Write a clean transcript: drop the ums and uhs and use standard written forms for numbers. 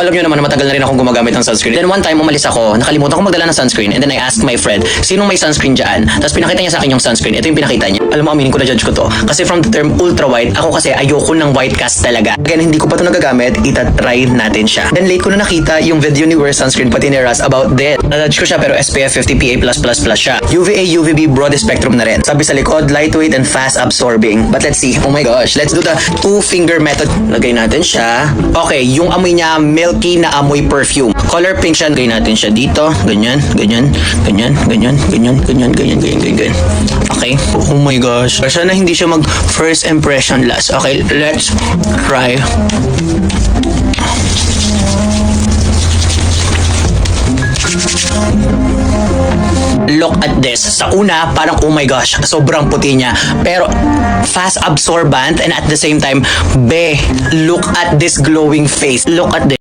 Alam nyo naman na matagal na rin akong gumagamit ng sunscreen. Then one time umalis ako, nakalimutan ko magdala ng sunscreen, and then I asked my friend, sinong may sunscreen dyan? Tapos pinakita niya sa akin yung sunscreen. Ito yung pinakita niya. Alam mo, aminin ko na judge ko to. Kasi from the term ultra white, ako kasi ayoko ng white cast talaga. Again, hindi ko pa ito nagagamit, itatry natin siya. Then late ko na nakita yung video ni Wear Sunscreen pati ni Raz about that. Na-judge ko siya pero SPF 50 PA+++ siya. UVA, UVB, broad spectrum na rin. Sabi sa likod, lightweight and fast absorbing. But let's see. Oh my gosh. Let's do the 2-finger method. Lagay natin siya. Okay, yung amoy niya, milky na amoy perfume. Color pink siya. Lagay natin siya dito. Ganyan, ganyan, ganyan, ganyan, ganyan, ganyan, ganyan, ganyan, ganyan. Okay. Oh my gosh. Sana hindi siya mag first impression last. Okay, let's try. Look at this. Sa una, parang oh my gosh, sobrang puti niya. Pero fast absorbent and at the same time, look at this glowing face. Look at this.